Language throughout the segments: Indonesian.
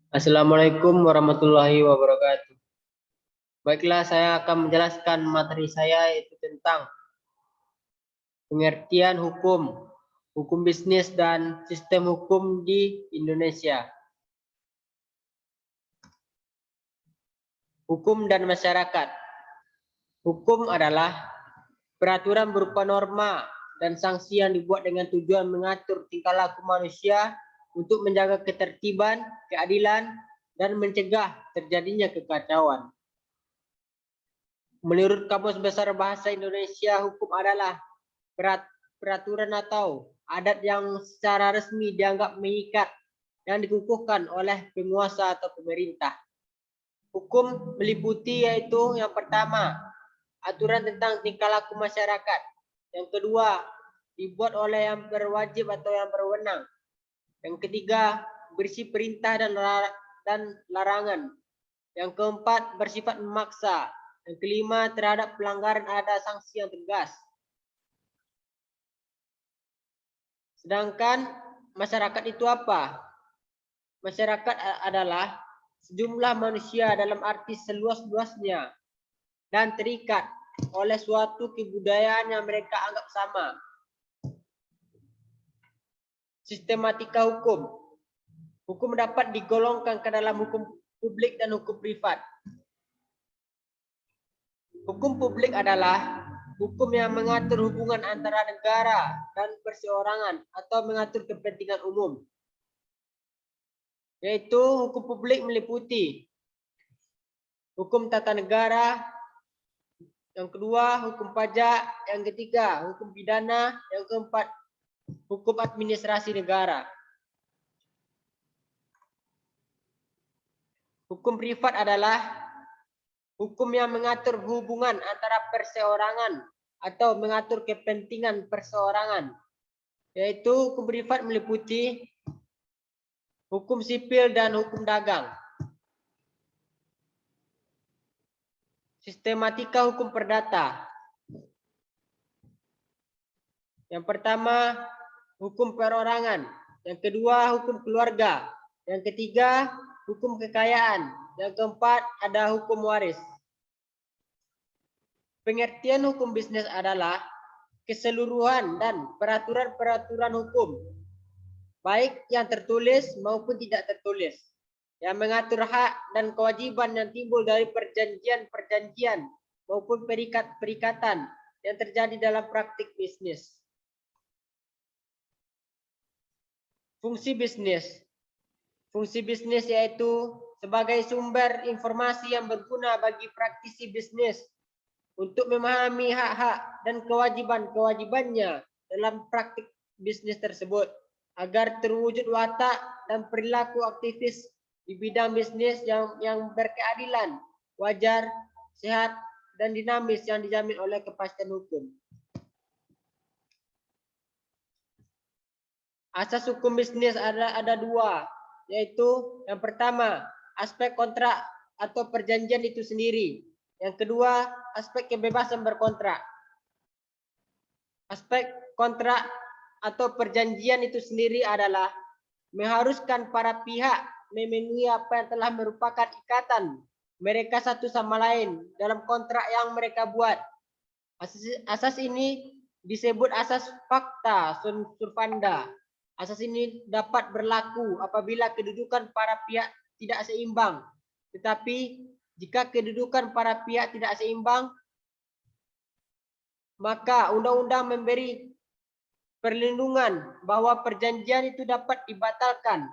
Assalamualaikum warahmatullahi wabarakatuh. Baiklah, saya akan menjelaskan materi saya yaitu tentang pengertian hukum, hukum bisnis dan sistem hukum di Indonesia. Hukum dan masyarakat. Hukum adalah peraturan berupa norma dan sanksi yang dibuat dengan tujuan mengatur tingkah laku manusia untuk menjaga ketertiban, keadilan, dan mencegah terjadinya kekacauan. Menurut Kamus Besar Bahasa Indonesia, hukum adalah peraturan atau adat yang secara resmi dianggap mengikat yang dikukuhkan oleh penguasa atau pemerintah. Hukum meliputi yaitu yang pertama, aturan tentang tingkah laku masyarakat. Yang kedua, dibuat oleh yang berwajib atau yang berwenang. Yang ketiga, berisi perintah dan larangan. Yang keempat, bersifat memaksa. Yang kelima, terhadap pelanggaran ada sanksi yang tegas. Sedangkan masyarakat itu apa? Masyarakat adalah sejumlah manusia dalam arti seluas-luasnya dan terikat oleh suatu kebudayaan yang mereka anggap sama. Sistematika hukum. Hukum dapat digolongkan ke dalam hukum publik dan hukum privat. Hukum publik adalah hukum yang mengatur hubungan antara negara dan perseorangan atau mengatur kepentingan umum. Yaitu hukum publik meliputi hukum tata negara, yang kedua hukum pajak, yang ketiga hukum pidana, yang keempat hukum administrasi negara. Hukum privat adalah hukum yang mengatur hubungan antara perseorangan atau mengatur kepentingan perseorangan. Yaitu hukum privat meliputi hukum sipil dan hukum dagang. Sistematika hukum perdata. Yang pertama, hukum perorangan. Yang kedua, hukum keluarga. Yang ketiga, hukum kekayaan. Yang keempat, ada hukum waris. Pengertian hukum bisnis adalah keseluruhan dan peraturan-peraturan hukum, baik yang tertulis maupun tidak tertulis, yang mengatur hak dan kewajiban yang timbul dari perjanjian-perjanjian maupun perikatan yang terjadi dalam praktik bisnis. Fungsi bisnis. Fungsi bisnis yaitu sebagai sumber informasi yang berguna bagi praktisi bisnis untuk memahami hak-hak dan kewajiban-kewajibannya dalam praktik bisnis tersebut agar terwujud watak dan perilaku aktivis di bidang bisnis yang berkeadilan, wajar, sehat, dan dinamis yang dijamin oleh kepastian hukum. Asas hukum bisnis ada dua, yaitu yang pertama, aspek kontrak atau perjanjian itu sendiri. Yang kedua, aspek kebebasan berkontrak. Aspek kontrak atau perjanjian itu sendiri adalah mengharuskan para pihak memenuhi apa yang telah merupakan ikatan mereka satu sama lain dalam kontrak yang mereka buat. Asas ini disebut asas fakta survanda. Asas ini dapat berlaku apabila kedudukan para pihak tidak seimbang. Tetapi jika kedudukan para pihak tidak seimbang, maka undang-undang memberi perlindungan bahwa perjanjian itu dapat dibatalkan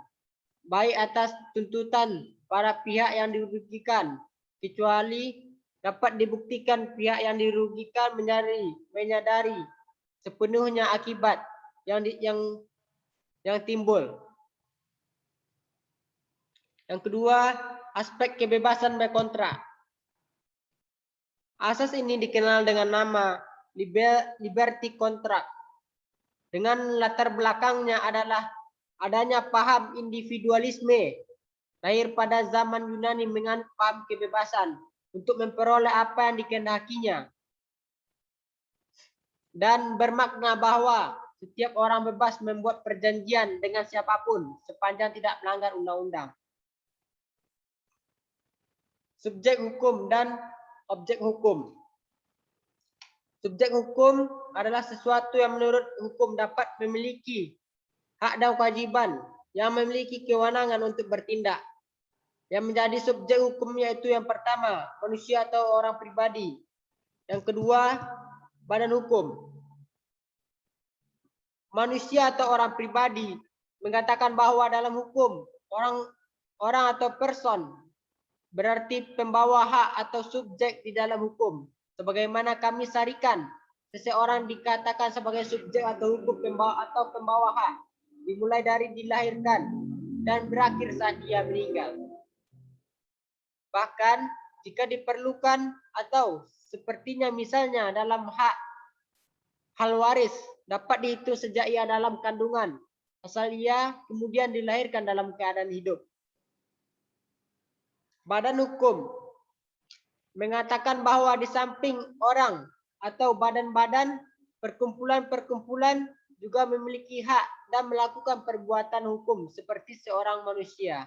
baik atas tuntutan para pihak yang dirugikan, kecuali dapat dibuktikan pihak yang dirugikan menyadari sepenuhnya akibat yang timbul. Yang kedua, aspek kebebasan berkontrak. Asas ini dikenal dengan nama liberty contract. Dengan latar belakangnya adalah adanya paham individualisme lahir pada zaman Yunani menganut paham kebebasan untuk memperoleh apa yang dikehendakinya dan bermakna bahwa setiap orang bebas membuat perjanjian dengan siapapun sepanjang tidak melanggar undang-undang. Subjek hukum dan objek hukum. Subjek hukum adalah sesuatu yang menurut hukum dapat memiliki hak dan kewajiban, yang memiliki kewenangan untuk bertindak. Yang menjadi subjek hukum yaitu yang pertama, manusia atau orang pribadi. Yang kedua, badan hukum. Manusia atau orang pribadi mengatakan bahwa dalam hukum orang atau person berarti pembawa hak atau subjek di dalam hukum. Sebagaimana kami sarikan, seseorang dikatakan sebagai subjek atau hukum pembawa hak, dimulai dari dilahirkan dan berakhir saat dia meninggal. Bahkan jika diperlukan atau sepertinya misalnya dalam hal waris dapat dihitung sejak ia dalam kandungan, asal ia kemudian dilahirkan dalam keadaan hidup. Badan hukum mengatakan bahwa di samping orang atau badan-badan, perkumpulan-perkumpulan juga memiliki hak dan melakukan perbuatan hukum seperti seorang manusia.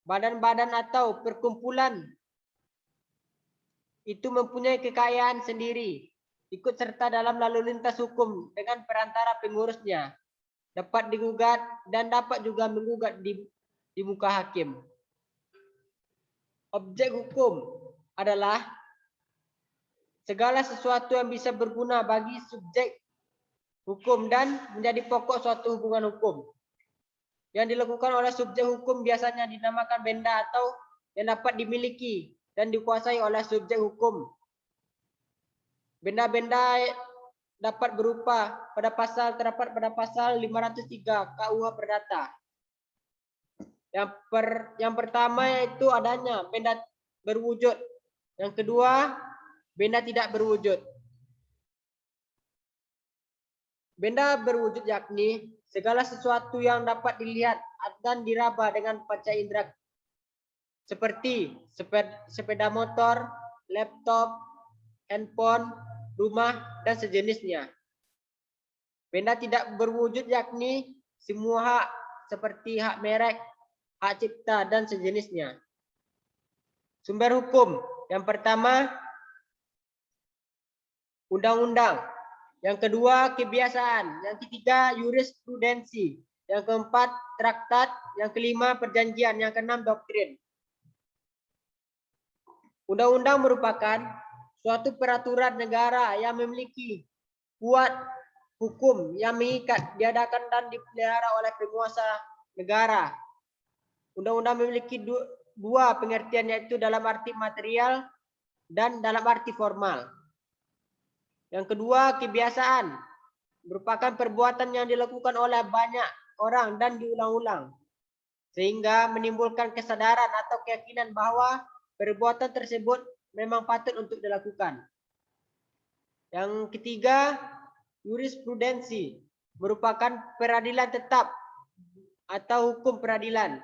Badan-badan atau perkumpulan itu mempunyai kekayaan sendiri, ikut serta dalam lalu lintas hukum dengan perantara pengurusnya, dapat digugat dan dapat juga menggugat di muka hakim. Objek hukum adalah segala sesuatu yang bisa berguna bagi subjek hukum dan menjadi pokok suatu hubungan hukum. Yang dilakukan oleh subjek hukum biasanya dinamakan benda atau yang dapat dimiliki dan dikuasai oleh subjek hukum. Benda-benda dapat berupa terdapat pada pasal 503 KUH Perdata. Yang pertama yaitu adanya benda berwujud. Yang kedua, benda tidak berwujud. Benda berwujud yakni segala sesuatu yang dapat dilihat dan diraba dengan panca indera seperti sepeda motor, laptop, handphone, rumah, dan sejenisnya. Benda tidak berwujud yakni semua hak seperti hak merek, hak cipta, dan sejenisnya. Sumber hukum. Yang pertama, undang-undang. Yang kedua, kebiasaan. Yang ketiga, jurisprudensi. Yang keempat, traktat. Yang kelima, perjanjian. Yang keenam, doktrin. Undang-undang merupakan suatu peraturan negara yang memiliki kuat hukum yang mengikat, diadakan dan dipelihara oleh penguasa negara. Undang-undang memiliki dua pengertian, yaitu dalam arti material dan dalam arti formal. Yang kedua, kebiasaan merupakan perbuatan yang dilakukan oleh banyak orang dan diulang-ulang sehingga menimbulkan kesadaran atau keyakinan bahwa perbuatan tersebut memang patut untuk dilakukan. Yang ketiga, jurisprudensi merupakan peradilan tetap atau hukum peradilan.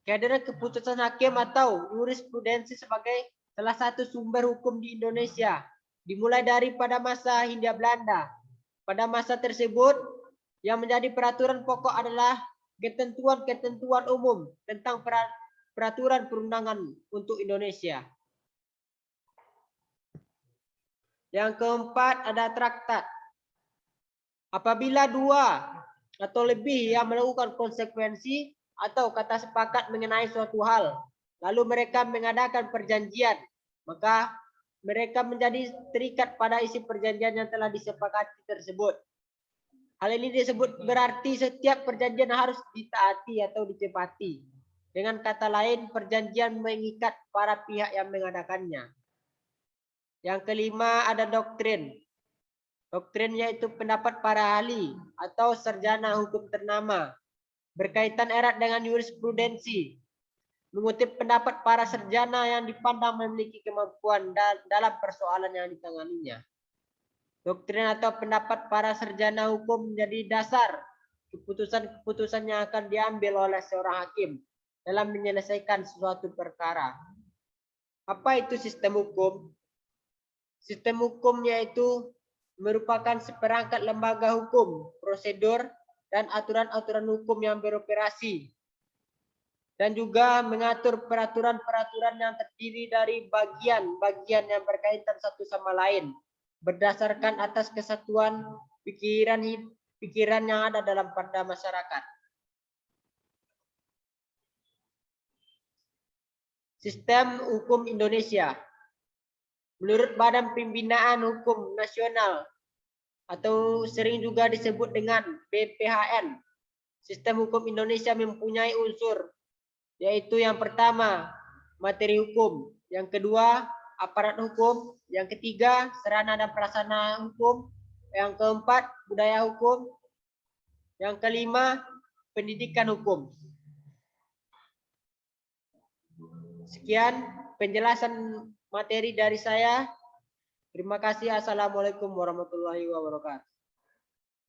Kehadiran keputusan hakim atau jurisprudensi sebagai salah satu sumber hukum di Indonesia dimulai dari pada masa Hindia Belanda. Pada masa tersebut, yang menjadi peraturan pokok adalah ketentuan-ketentuan umum tentang peraturan perundangan untuk Indonesia. Yang keempat ada traktat. Apabila dua atau lebih yang melakukan konsekuensi atau kata sepakat mengenai suatu hal, lalu mereka mengadakan perjanjian, maka mereka menjadi terikat pada isi perjanjian yang telah disepakati tersebut. Hal ini disebut berarti setiap perjanjian harus ditaati atau ditepati. Dengan kata lain, perjanjian mengikat para pihak yang mengadakannya. Yang kelima ada doktrin. Doktrin yaitu pendapat para ahli atau sarjana hukum ternama, berkaitan erat dengan jurisprudensi, mengutip pendapat para sarjana yang dipandang memiliki kemampuan dalam persoalan yang ditanganinya. Doktrin atau pendapat para sarjana hukum menjadi dasar keputusan-keputusan yang akan diambil oleh seorang hakim dalam menyelesaikan suatu perkara. Apa itu sistem hukum? Sistem hukum yaitu merupakan seperangkat lembaga hukum, prosedur, dan aturan-aturan hukum yang beroperasi dan juga mengatur peraturan-peraturan yang terdiri dari bagian-bagian yang berkaitan satu sama lain berdasarkan atas kesatuan pikiran yang ada dalam pada masyarakat. Sistem hukum Indonesia. Menurut Badan Pembinaan Hukum Nasional atau sering juga disebut dengan BPHN, sistem hukum Indonesia mempunyai unsur, yaitu yang pertama, materi hukum, yang kedua, aparat hukum, yang ketiga, sarana dan prasarana hukum, yang keempat, budaya hukum, yang kelima, pendidikan hukum. Sekian penjelasan materi dari saya. Terima kasih. Assalamualaikum warahmatullahi wabarakatuh.